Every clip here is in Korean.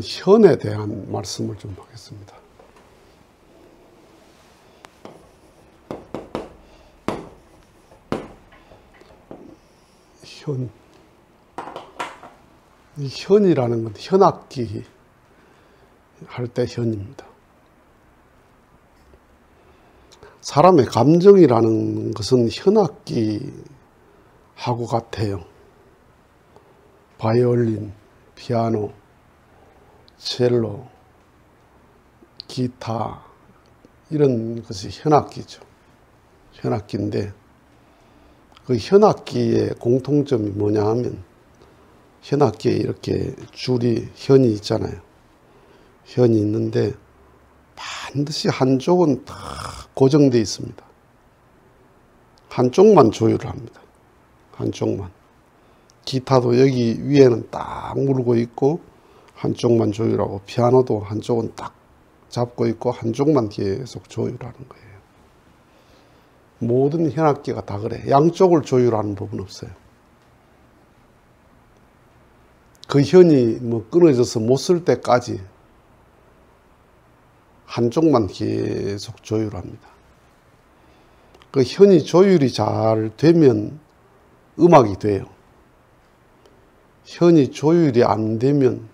현에 대한 말씀을 좀 하겠습니다. 현. 이 현이라는 건 현악기 할 때 현입니다. 사람의 감정이라는 것은 현악기하고 같아요. 바이올린, 피아노, 첼로, 기타 이런 것이 현악기죠. 현악기인데 그 현악기의 공통점이 뭐냐 하면 현악기에 이렇게 줄이 현이 있잖아요. 현이 있는데 반드시 한쪽은 다 고정되어 있습니다. 한쪽만 조율을 합니다. 한쪽만. 기타도 여기 위에는 딱 물고 있고 한쪽만 조율하고 피아노도 한쪽은 딱 잡고 있고 한쪽만 계속 조율하는 거예요. 모든 현악기가 다 그래. 양쪽을 조율하는 법은 없어요. 그 현이 뭐 끊어져서 못 쓸 때까지 한쪽만 계속 조율합니다. 그 현이 조율이 잘 되면 음악이 돼요. 현이 조율이 안 되면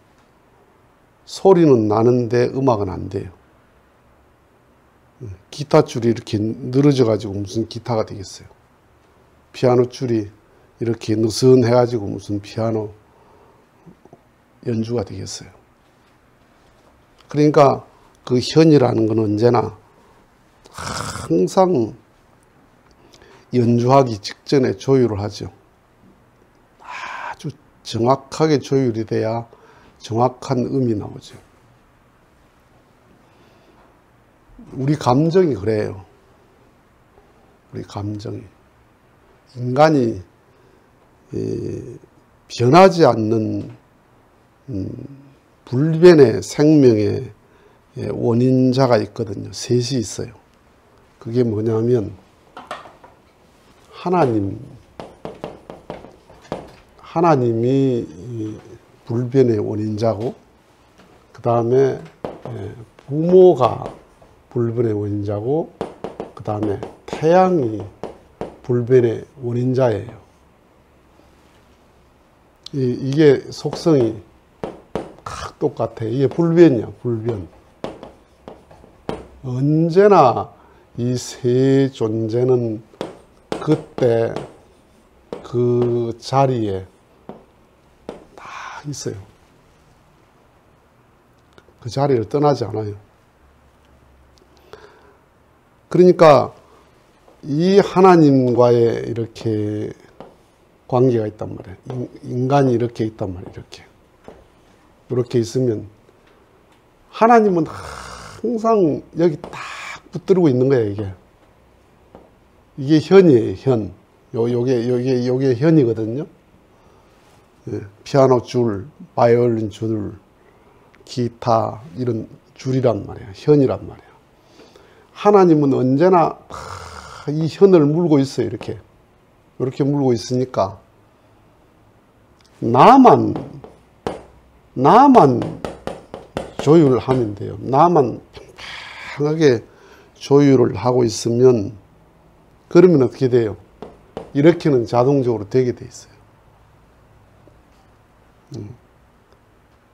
소리는 나는데 음악은 안 돼요. 기타 줄이 이렇게 늘어져 가지고 무슨 기타가 되겠어요. 피아노 줄이 이렇게 느슨해 가지고 무슨 피아노 연주가 되겠어요. 그러니까 그 현이라는 건 언제나 항상 연주하기 직전에 조율을 하죠. 아주 정확하게 조율이 돼야 정확한 음이 나오죠. 우리 감정이 그래요. 우리 감정이. 인간이 변하지 않는 불변의 생명의 원인자가 있거든요. 셋이 있어요. 그게 뭐냐면 하나님이 불변의 원인자고, 그 다음에 부모가 불변의 원인자고, 그 다음에 태양이 불변의 원인자예요. 이게 속성이 딱 똑같아. 이게 불변이야, 불변. 언제나 이 세 존재는 그때 그 자리에 다 있어요. 그 자리를 떠나지 않아요. 그러니까 이 하나님과의 이렇게 관계가 있단 말이에요. 인간이 이렇게 있단 말이에요. 이렇게 있으면 하나님은 항상 여기 딱 붙들고 있는 거예요. 이게 현이에요. 현. 요게 현이거든요. 피아노 줄, 바이올린 줄, 기타 이런 줄이란 말이에요. 현이란 말이에요. 하나님은 언제나 이 현을 물고 있어요. 이렇게 물고 있으니까 나만 조율하면 돼요. 나만 평평하게 조율을 하고 있으면, 그러면 어떻게 돼요? 이렇게는 자동적으로 되게 돼 있어요.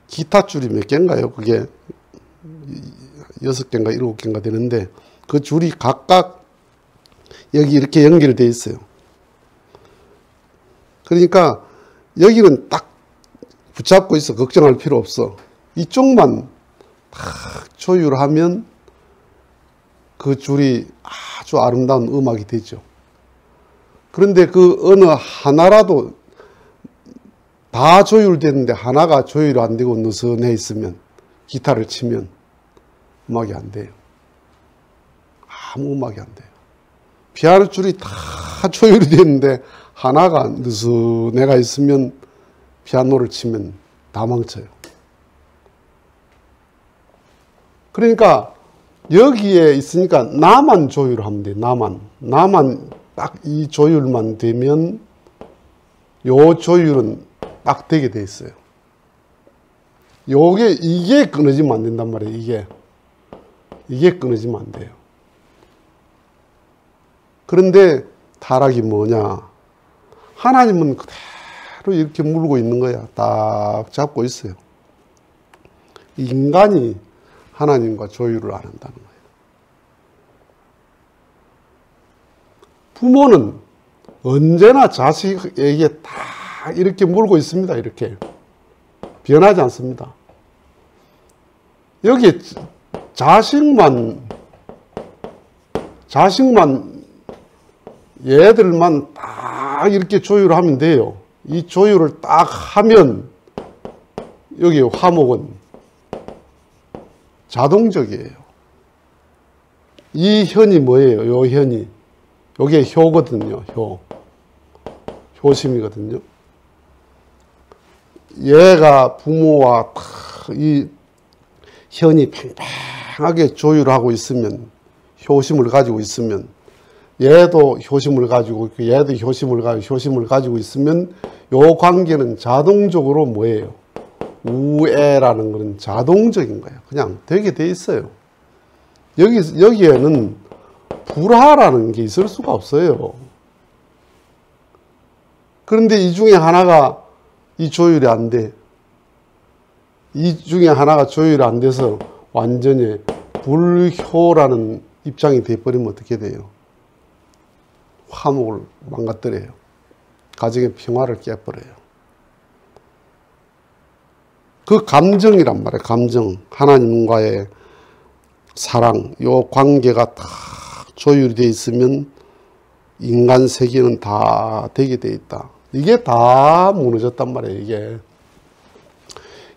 기타 줄이 몇 개인가요? 그게 6개인가 7개인가 되는데 그 줄이 각각 여기 이렇게 연결되어 있어요. 그러니까 여기는 딱 붙잡고 있어. 걱정할 필요 없어. 이쪽만 딱 조율하면 그 줄이 아주 아름다운 음악이 되죠. 그런데 그 어느 하나라도 다 조율되는데 하나가 조율이 안 되고 느슨해 있으면, 기타를 치면 음악이 안 돼요. 아무 음악이 안 돼요. 피아노 줄이 다 조율이 되는데 하나가 느슨해가 있으면 피아노를 치면 다 망쳐요. 그러니까 여기에 있으니까 나만 조율하면 돼. 나만 딱 이 조율만 되면 요 조율은 딱 되게 돼 있어요. 이게 끊어지면 안 된단 말이에요. 이게 끊어지면 안 돼요. 그런데 타락이 뭐냐? 하나님은 그대로 이렇게 물고 있는 거야. 딱 잡고 있어요. 인간이 하나님과 조율을 안 한다는 거예요. 부모는 언제나 자식에게 다 이렇게 물고 있습니다. 이렇게. 변하지 않습니다. 여기 자식만 얘들만 딱 이렇게 조율하면 돼요. 이 조율을 딱 하면 여기 화목은 자동적이에요. 이 현이 뭐예요? 요 현이. 요게 효거든요. 효심이거든요. 얘가 부모와 이 현이 팽팽하게 조율하고 있으면, 효심을 가지고 있으면, 얘도 효심을 가지고 있고, 얘도 효심을 가지고 있으면, 요 관계는 자동적으로 뭐예요? 우애라는 것은 자동적인 거예요. 그냥 되게 돼 있어요. 여기에는 불화라는 게 있을 수가 없어요. 그런데 이 중에 하나가 이 조율이 안 돼. 이 중에 하나가 조율이 안 돼서 완전히 불효라는 입장이 돼버리면 어떻게 돼요? 화목을 망가뜨려요. 가정의 평화를 깨버려요. 그 감정이란 말이에요. 감정. 하나님과의 사랑. 요 관계가 다 조율이 되어 있으면 인간 세계는 다 되게 되어 있다. 이게 다 무너졌단 말이에요. 이게.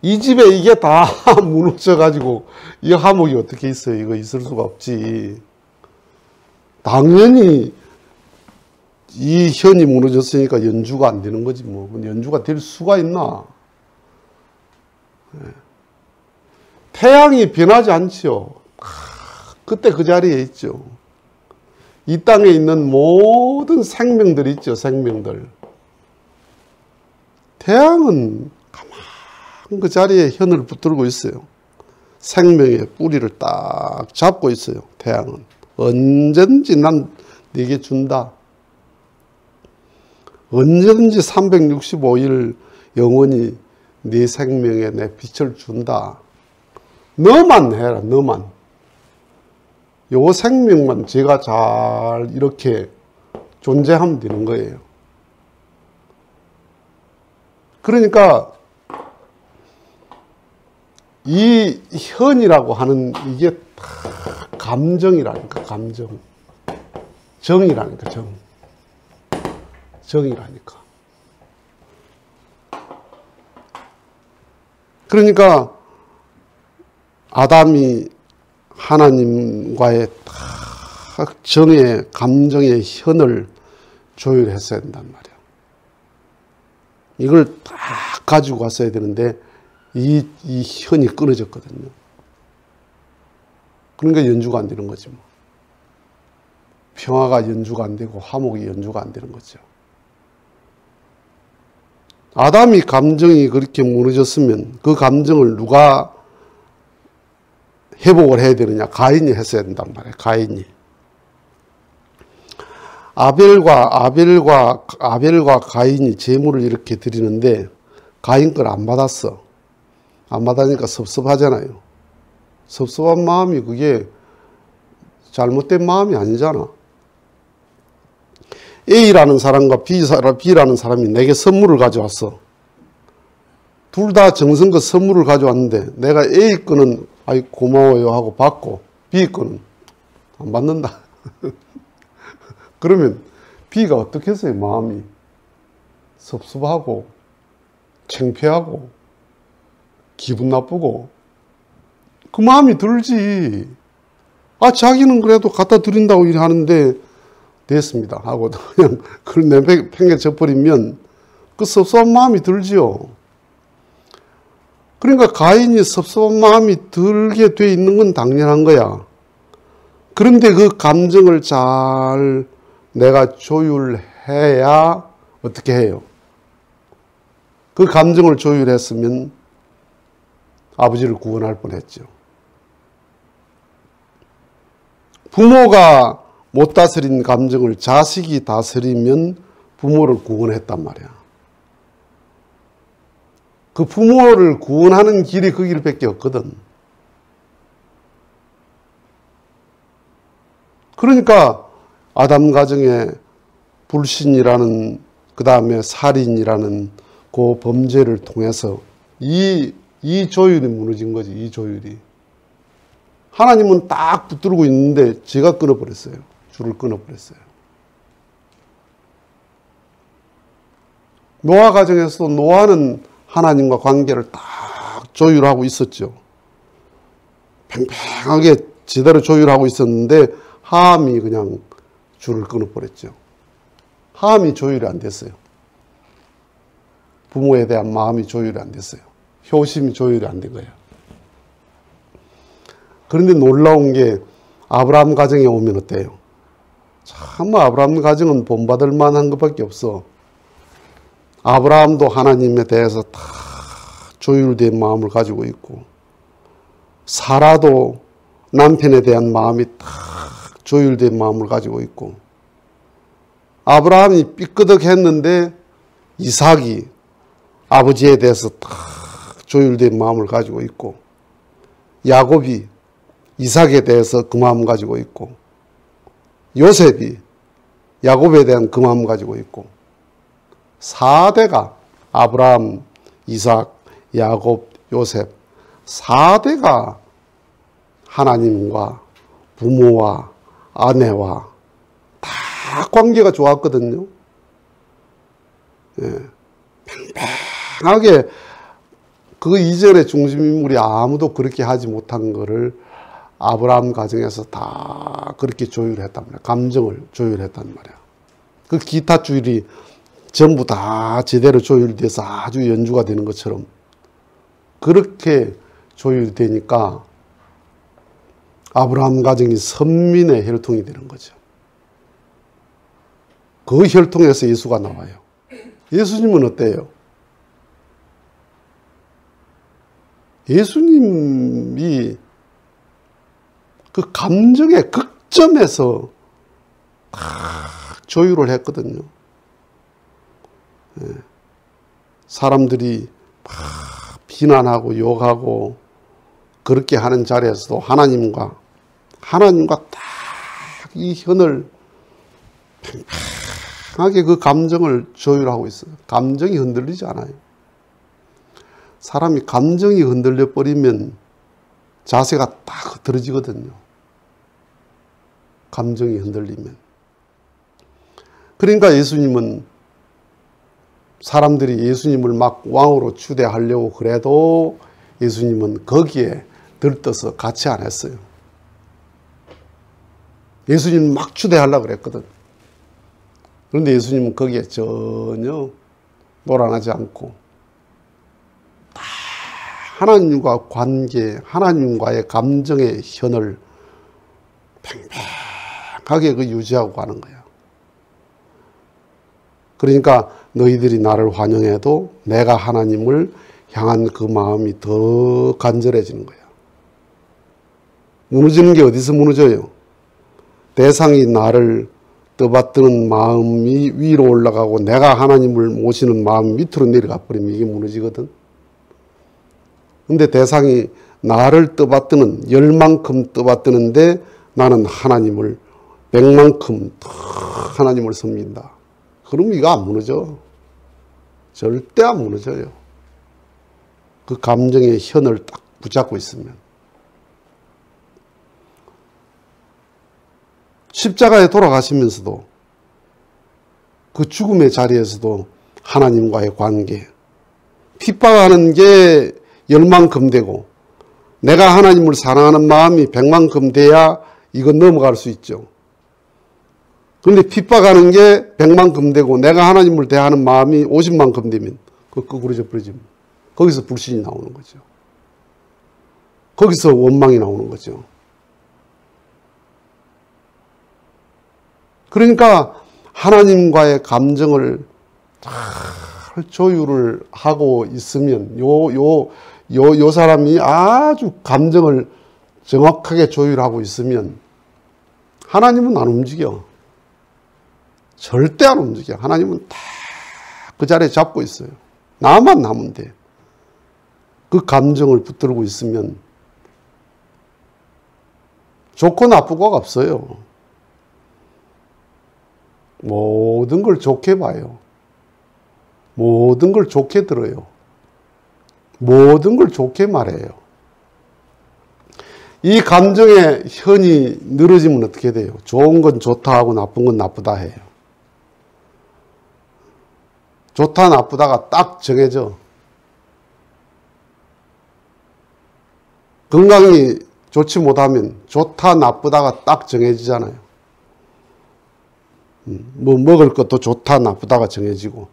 이 집에 이게 다 무너져가지고 이 화목이 어떻게 있어요? 이거 있을 수가 없지. 당연히 이 현이 무너졌으니까 연주가 안 되는 거지 뭐. 연주가 될 수가 있나? 태양이 변하지 않죠. 그때 그 자리에 있죠. 이 땅에 있는 모든 생명들 있죠. 생명들. 태양은 가만 그 자리에 현을 붙들고 있어요. 생명의 뿌리를 딱 잡고 있어요. 태양은. 언제든지 난 네게 준다. 언제든지 365일 영원히 네 생명에 내 빛을 준다. 너만 해라. 너만. 요 생명만 제가 잘 이렇게 존재하면 되는 거예요. 그러니까 이 현이라고 하는 이게 감정이라니까. 감정. 정이라니까. 정이라니까. 그러니까 아담이 하나님과의 정의, 감정의 현을 조율했어야 된단 말이야. 이걸 딱 가지고 갔어야 되는데 이 현이 끊어졌거든요. 그러니까 연주가 안 되는 거지 뭐. 평화가 연주가 안 되고 화목이 연주가 안 되는 거죠. 아담이 감정이 그렇게 무너졌으면 그 감정을 누가 회복을 해야 되느냐? 가인이 했어야 된단 말이에요. 가인이. 아벨과 가인이 제물을 이렇게 드리는데 가인 걸 안 받았어. 안 받으니까 섭섭하잖아요. 섭섭한 마음이 그게 잘못된 마음이 아니잖아. A라는 사람과 B라는 사람이 내게 선물을 가져왔어. 둘 다 정성껏 선물을 가져왔는데 내가 A 거는 아이 고마워요 하고 받고 B 거는 안 받는다. 그러면 B가 어떻겠어요? 마음이 섭섭하고 창피하고 기분 나쁘고 그 마음이 들지. 아 자기는 그래도 갖다 드린다고 하는데 됐습니다 하고 그냥 그걸 내팽개쳐 버리면 그 섭섭한 마음이 들지요. 그러니까 가인이 섭섭한 마음이 들게 돼 있는 건 당연한 거야. 그런데 그 감정을 잘 내가 조율해야 어떻게 해요? 그 감정을 조율했으면 아버지를 구원할 뻔했죠. 부모가 못 다스린 감정을 자식이 다스리면 부모를 구원했단 말이야. 그 부모를 구원하는 길이 그 길밖에 없거든. 그러니까 아담 가정에 불신이라는, 그 다음에 살인이라는 그 범죄를 통해서 이 조율이 무너진 거지, 이 조율이. 하나님은 딱 붙들고 있는데 제가 끊어버렸어요. 줄을 끊어버렸어요. 노아 가정에서도 노아는 하나님과 관계를 딱 조율하고 있었죠. 팽팽하게 제대로 조율하고 있었는데 함이 그냥 줄을 끊어버렸죠. 함이 조율이 안 됐어요. 부모에 대한 마음이 조율이 안 됐어요. 효심이 조율이 안 된 거예요. 그런데 놀라운 게 아브라함 가정에 오면 어때요? 참 아브라함 가정은 본받을 만한 것밖에 없어. 아브라함도 하나님에 대해서 다 조율된 마음을 가지고 있고, 사라도 남편에 대한 마음이 다 조율된 마음을 가지고 있고, 아브라함이 삐끄덕했는데 이삭이 아버지에 대해서 다 조율된 마음을 가지고 있고, 야곱이 이삭에 대해서 그 마음 가지고 있고, 요셉이 야곱에 대한 그 마음 가지고 있고, 4대가 아브라함, 이삭, 야곱, 요셉 4대가 하나님과 부모와 아내와 다 관계가 좋았거든요. 예. 팽팽하게 그 이전의 중심인물이 아무도 그렇게 하지 못한 거를 아브라함 가정에서 다 그렇게 조율했단 말이야. 감정을 조율했단 말이야. 그 기타 줄이 전부 다 제대로 조율돼서 아주 연주가 되는 것처럼 그렇게 조율되니까 아브라함 가정이 선민의 혈통이 되는 거죠. 그 혈통에서 예수가 나와요. 예수님은 어때요? 예수님이 그 감정의 극점에서 다 조율을 했거든요. 사람들이 막 비난하고 욕하고 그렇게 하는 자리에서도 하나님과 딱 이 현을 팽팽하게 그 감정을 조율하고 있어요. 감정이 흔들리지 않아요. 사람이 감정이 흔들려 버리면 자세가 딱 흐트러지거든요. 감정이 흔들리면. 그러니까 예수님은 사람들이 예수님을 막 왕으로 추대하려고 그래도 예수님은 거기에 들떠서 같이 안 했어요. 예수님 막 추대하려고 그랬거든. 그런데 예수님은 거기에 전혀 노란하지 않고 다 하나님과 관계, 하나님과의 감정의 현을 팽팽하게 그 유지하고 가는 거야. 그러니까 너희들이 나를 환영해도 내가 하나님을 향한 그 마음이 더 간절해지는 거야. 무너지는 게 어디서 무너져요? 대상이 나를 떠받드는 마음이 위로 올라가고 내가 하나님을 모시는 마음이 밑으로 내려가 버리면 이게 무너지거든. 근데 대상이 나를 떠받드는 열만큼 떠받드는데 나는 하나님을 100만큼 더 하나님을 섬긴다. 그럼 이거 안 무너져. 절대 안 무너져요. 그 감정의 현을 딱 붙잡고 있으면. 십자가에 돌아가시면서도 그 죽음의 자리에서도 하나님과의 관계, 핍박하는 게 10만큼 되고 내가 하나님을 사랑하는 마음이 100만큼 돼야 이건 넘어갈 수 있죠. 그런데 핍박하는 게 100만큼 되고 내가 하나님을 대하는 마음이 50만큼 되면 그 거꾸로져 버리지. 거기서 불신이 나오는 거죠. 거기서 원망이 나오는 거죠. 그러니까 하나님과의 감정을 잘 조율을 하고 있으면 요 요 사람이 아주 감정을 정확하게 조율하고 있으면 하나님은 안 움직여. 절대 안 움직여. 하나님은 다 그 자리에 잡고 있어요. 나만 하면 돼. 그 감정을 붙들고 있으면 좋고 나쁘고가 없어요. 모든 걸 좋게 봐요. 모든 걸 좋게 들어요. 모든 걸 좋게 말해요. 이 감정의 현이 늘어지면 어떻게 돼요? 좋은 건 좋다 하고 나쁜 건 나쁘다 해요. 좋다 나쁘다가 딱 정해져. 건강이 좋지 못하면 좋다 나쁘다가 딱 정해지잖아요. 뭐 먹을 것도 좋다 나쁘다가 정해지고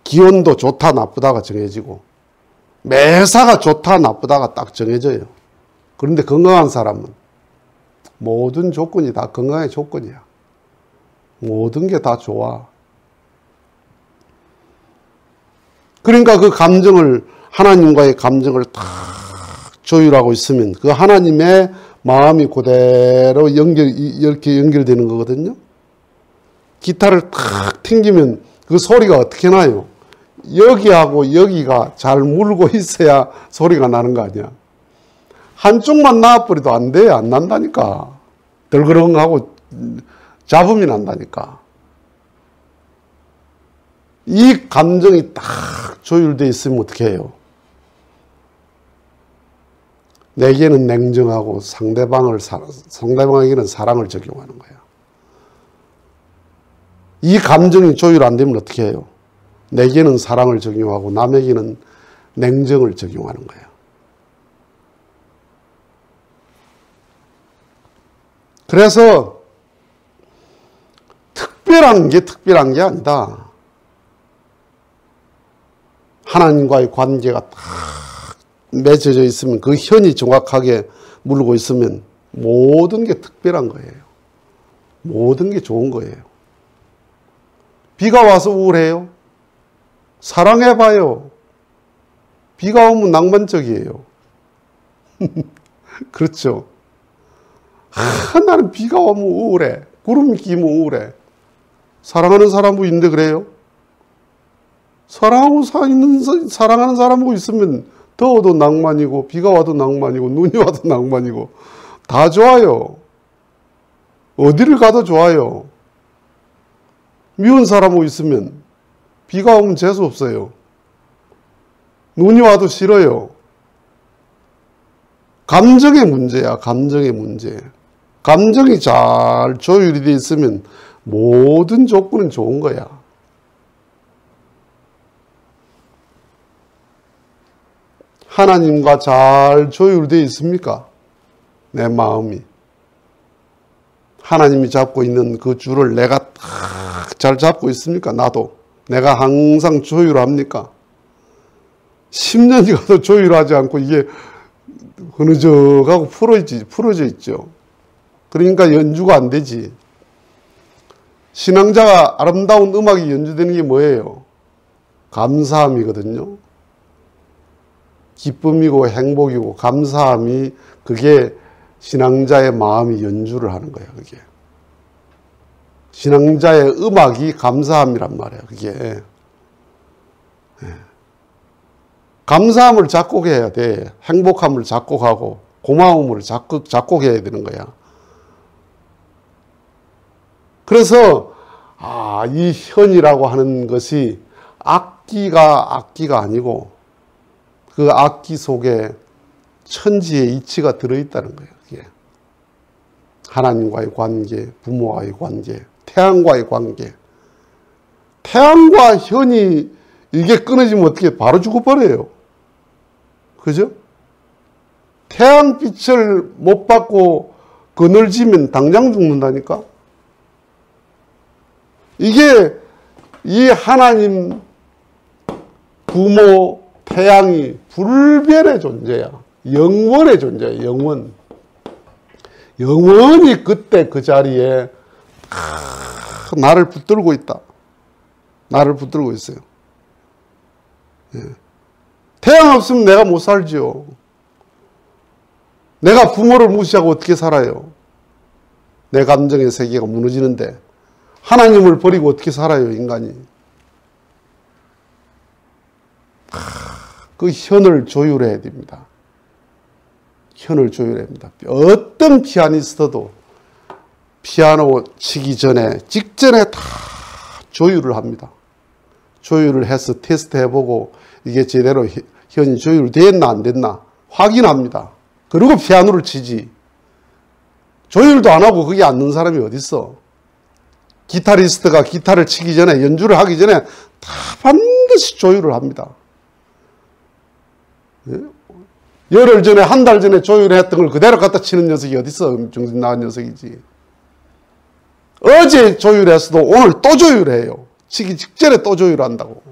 기온도 좋다 나쁘다가 정해지고 매사가 좋다 나쁘다가 딱 정해져요. 그런데 건강한 사람은 모든 조건이 다 건강의 조건이야. 모든 게 다 좋아. 그러니까 그 감정을, 하나님과의 감정을 다 조율하고 있으면 그 하나님의 마음이 그대로 이렇게 연결되는 거거든요. 기타를 탁 튕기면 그 소리가 어떻게 나요? 여기하고 여기가 잘 물고 있어야 소리가 나는 거 아니야. 한쪽만 나와버려도 안 돼. 안 난다니까. 덜그렁하고 잡음이 난다니까. 이 감정이 딱 조율되어 있으면 어떻게 해요? 내게는 냉정하고 상대방에게는 사랑을 적용하는 거야. 이 감정이 조율 안 되면 어떻게 해요? 내게는 사랑을 적용하고 남에게는 냉정을 적용하는 거야. 그래서 특별한 게 아니다. 하나님과의 관계가 딱 맺어져 있으면 그 현이 정확하게 물고 있으면 모든 게 특별한 거예요. 모든 게 좋은 거예요. 비가 와서 우울해요? 사랑해봐요. 비가 오면 낭만적이에요. 그렇죠. 나는 비가 오면 우울해. 구름이 끼면 우울해. 사랑하는 사람하고 있는데 그래요? 사랑하는 사람하고 있으면 더워도 낭만이고 비가 와도 낭만이고 눈이 와도 낭만이고 다 좋아요. 어디를 가도 좋아요. 미운 사람하고 있으면 비가 오면 재수 없어요. 눈이 와도 싫어요. 감정의 문제야. 감정의 문제. 감정이 잘 조율이 되어 있으면 모든 조건은 좋은 거야. 하나님과 잘 조율되어 있습니까? 내 마음이. 하나님이 잡고 있는 그 줄을 내가 딱 잘 잡고 있습니까? 나도. 내가 항상 조율합니까? 10년이 가도 조율하지 않고 이게 흐느적하고 풀어져 있죠. 그러니까 연주가 안 되지. 신앙자가 아름다운 음악이 연주되는 게 뭐예요? 감사함이거든요. 기쁨이고 행복이고 감사함이 그게 신앙자의 마음이 연주를 하는 거예요. 그게 신앙자의 음악이 감사함이란 말이에요. 그게 감사함을 작곡해야 돼. 행복함을 작곡하고 고마움을 작곡해야 되는 거야. 그래서 이 현이라고 하는 것이 악기가 아니고 그 악기 속에 천지의 이치가 들어있다는 거예요. 그게. 하나님과의 관계, 부모와의 관계, 태양과의 관계. 태양과 현이 이게 끊어지면 어떻게 바로 죽어버려요. 그죠? 태양빛을 못 받고 그늘지면 당장 죽는다니까. 이게 이 하나님, 부모, 태양이 불변의 존재야. 영원의 존재야. 영원. 영원히 그때 그 자리에 나를 붙들고 있다. 나를 붙들고 있어요. 예. 태양 없으면 내가 못 살지요. 내가 부모를 무시하고 어떻게 살아요? 내 감정의 세계가 무너지는데 하나님을 버리고 어떻게 살아요, 인간이? 그 현을 조율해야 됩니다. 현을 조율해야 됩니다. 어떤 피아니스트도 피아노 치기 전에, 직전에 다 조율을 합니다. 조율을 해서 테스트 해보고 이게 제대로 현이 조율됐나 안 됐나 확인합니다. 그리고 피아노를 치지. 조율도 안 하고 거기 앉는 사람이 어디 있어? 기타리스트가 기타를 치기 전에, 연주를 하기 전에 다 반드시 조율을 합니다. 열흘 전에, 한 달 전에 조율했던 걸 그대로 갖다 치는 녀석이 어디 있어? 정신 나간 녀석이지. 어제 조율했어도 오늘 또 조율해요. 치기 직전에 또 조율한다고.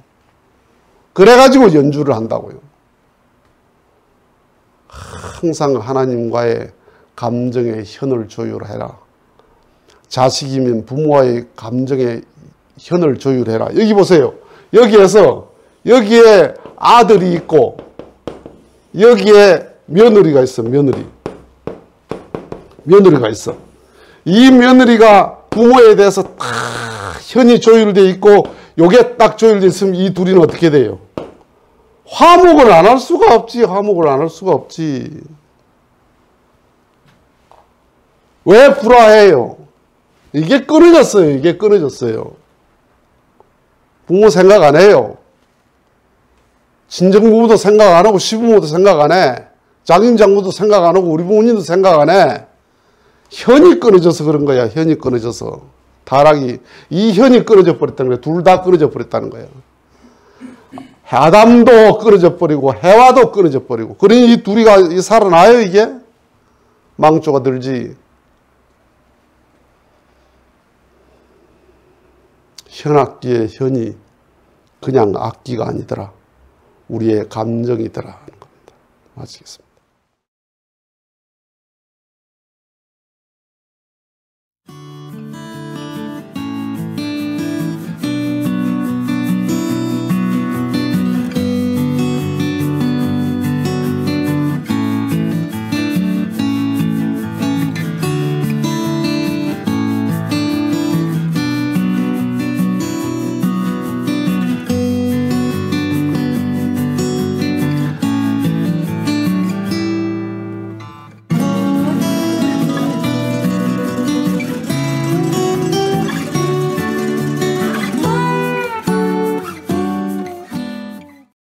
그래가지고 연주를 한다고요. 항상 하나님과의 감정의 현을 조율해라. 자식이면 부모와의 감정의 현을 조율해라. 여기 보세요. 여기에 아들이 있고 여기에 며느리가 있어. 며느리가 있어. 이 며느리가 부모에 대해서 다 현이 조율되어 있고 요게 딱 조율되어 있으면 이 둘이는 어떻게 돼요? 화목을 안 할 수가 없지. 화목을 안 할 수가 없지. 왜 불화해요? 이게 끊어졌어요. 부모 생각 안 해요. 친정부모도 생각 안 하고 시부모도 생각 안 해. 장인장모도 생각 안 하고 우리 부모님도 생각 안 해. 현이 끊어져서 그런 거야. 현이 끊어져서. 타락이, 이 현이 끊어져 버렸다는 거야. 둘 다 끊어져 버렸다는 거야. 아담도 끊어져 버리고 해와도 끊어져 버리고. 그러니 이 둘이 살아나요, 이게? 망조가 들지. 현악기의 현이 그냥 악기가 아니더라. 우리의 감정이더라 하는 겁니다. 마치겠습니다.